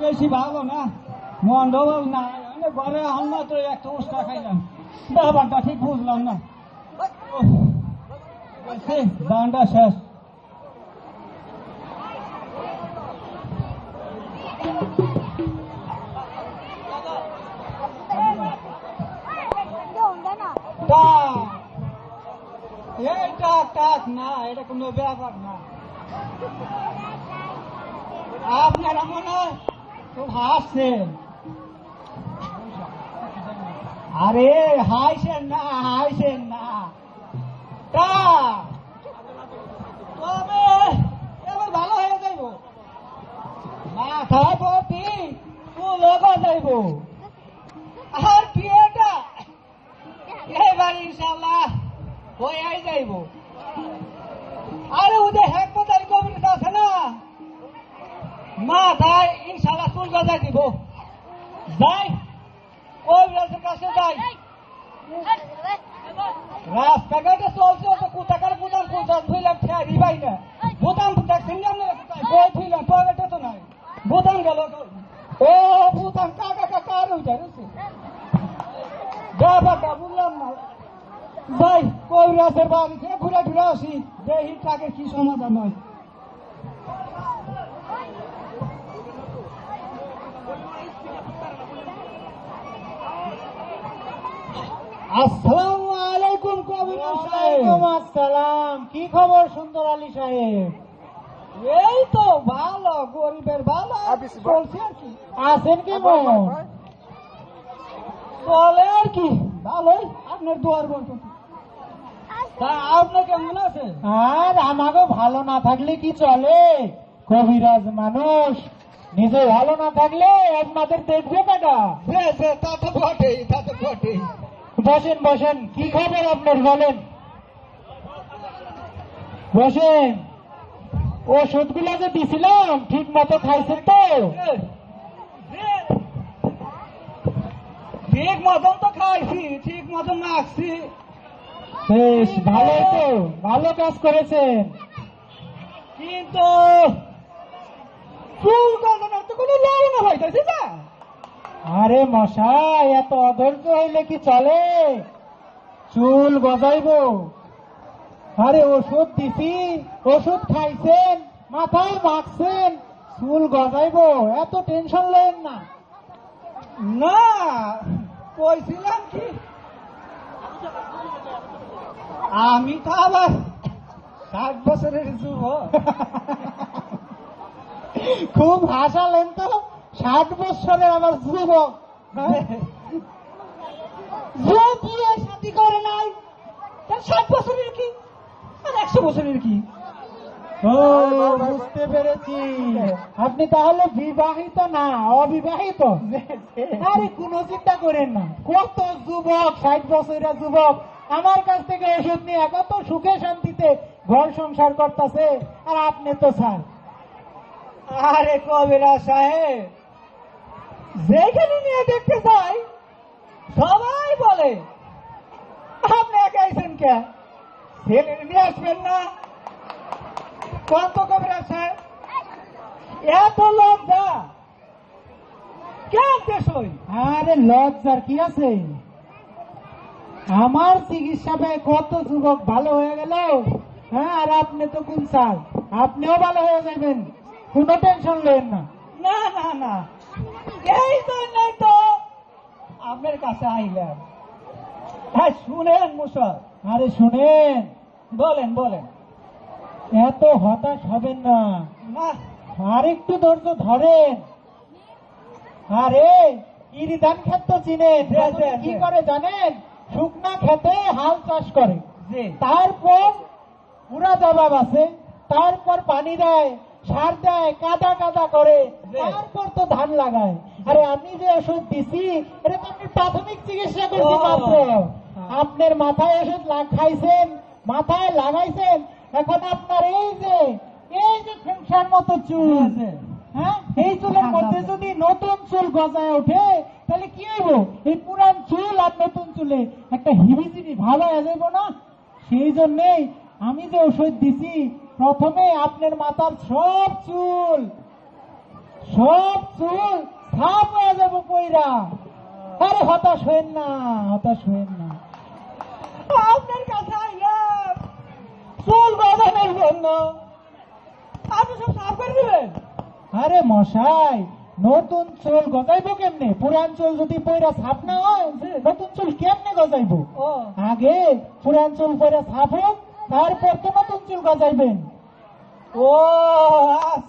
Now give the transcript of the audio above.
বেশি ভালো না, মন্ডল না, ঘরে আমরা তো একটা উস্কা খাইলাম, ব্যাপারটা ঠিক বুঝলাম না। দানটা শেষ। এটা টাক না, এটা কোনো ব্যাপার না। আপনারা মনে হয় খুব হাসছেন। আরে হাসেন না, হাসেন না। তবে এবার ভালো হয়ে যাইব, মাথায় প্রতি ফুলও যাইব। আর কি এটা এবার ইনশাল্লাহ হয়ে যাইব। আরে ওদের হাসপাতাল কবির আছে না, মাথায় ইনশাল্লাহ চুল গজাই দিব। যাই কবিরাজের কাছে যাই। রাস্তাঘাটে চলছে কোথাকার বুতাম কোথাও ধুইলাম ঠেয়ারি পাই না। বুতাম দেখছেন বই ধুইলাম টয়লেটে তো নাই, বুতাম গেল। ও বুতাম কাকা কাকা আর উঠে ব্যাপারটা বুঝলাম না। যাই কবিরাজের বাড়িতে ঘুরে ঘুরে আসি, দেখি তাকে কি সমাধান হয়। আসসালামু আলাইকুম কবিরাজ সাহেব। আসসালাম। কি খবর সুন্দর আলী সাহেব? এই তো ভালো, গরিবের ভালো চলছে আর কি। আছেন কেমন? চলে আর কি, ভালোই। আপনার দুয়ার বলতো। তা আপনি কেমন আছে? আর আমাকে ভালো না থাকলে কি চলে? কবিরাজ মানুষ, নিজে ভালো না থাকলে আপনাদের দেখবে কাটা। তা তো বটেই, তা তো বটেই। বসেন বসেন, কি খবর আপনার বলেন? বসেন। ওষুধগুলো যে দিছিলাম ঠিক মতো খাইছেন তো? ঠিক মতন তো খাইছি, ঠিক মতন রাখছি। বেশ ভালোই তো, ভালো কাজ করেছেন। কিন্তু চুল গজানোর তো কোনো লাউনা হইতেছে না। আরে মশাই, এত অধৈর্য হইলে কি চলে? চুল গজাইব। আরে ওষুধ দিছি, ওষুধ খাইছেন, মাথায় মাখছেন, চুল গজাইব, এত টেনশন লেন না। না, কইছিলাম কি, আমি তো আবার 60 বছরের যুবক। খুব হাসালেন তো, 60 বছরের আমার যুবক। যদি শাদি করে নাই, 60 বছরের কি আর 100 বছরের কি? ও বুঝতে পেরেছি, আপনি তাহলে বিবাহিত না অবিবাহিত? আরে কোনো চিন্তা করেন না, কত যুবক 60 বছরের যুবক আমার কাছ থেকে ওষুধ নিয়ে কত সুখে শান্তিতে ঘর সংসার করতেছে, আর আপনি তো স্যার। আরে কবিরাজ সাহেব, যেখানে নিয়ে দেখতে যাই সবাই বলে আপনি একাইছেন কে, ছেলে নিয়ে আসবেন না? কত কবিরাজ সাহেব, এত লজ্জা কেন দেশই? আরে লজ্জার কি আছে? আমার চিকিৎসা ব্যয় কত যুবক ভালো হয়ে গেল, হ্যাঁ, আর আপনি তো কোন স্যার, আপনিও ভালো হয়ে যাবেন, কোনো টেনশন নেন না। না না না, এই জন্যই তো আপনার কাছে আইলাম। হ্যাঁ শুনেন মুসা। আরে শুনেন, বলেন বলেন। এত হতাশ হবেন না, না, আর একটু ধৈর্য ধরেন। আরে ইরি ধান ক্ষেত তো চিনেন, কি করে জানেন? শুকনা খেতে হাল চাষ করে, তারপর পুরা জবাব আছে, তারপর পানি দেয়, সার দেয়, কাদা কাদা করে, তারপর তো ধান লাগায়। আরে আমি যে ওষুধ দিছি এটা তো আপনি প্রাথমিক চিকিৎসা করছি মাত্র। আপনার মাথায় ওষুধ খাইছেন, মাথায় লাগাইছেন, এখন আপনার এই যে ফেংসার মতো চুল, হ্যাঁ, এই চুলের মধ্যে যদি নতুন চুল গজায় ওঠে তাহলে কি হইব? এই পুরান চুল আর নতুন চুলে একটা হিবিজিবি ভালো হয়ে যাইব না? সেই জন্যেই আমি যে ওষুধ দিছি, প্রথমে আপনার মাথার সব চুল সব চুল সাফ হয়ে যাবো কইরা। আরে হতাশ হইন না, হতাশ হইন না। আপনার কাছে আইলাম চুল গজানোর জন্য, আপনি সব সাফ করে দিবেন? আরে মশাই, নতুন চুল গজাইবো কেমনে? পুরান চুল যদি পয়রা সাফ না হয়, নতুন চুল কেমনে গজাইবো? ও আগে পুরান চুল পয়রা সাফ হোক, তারপর তো নতুন চুল গজাইবেন। ও আচ্ছা।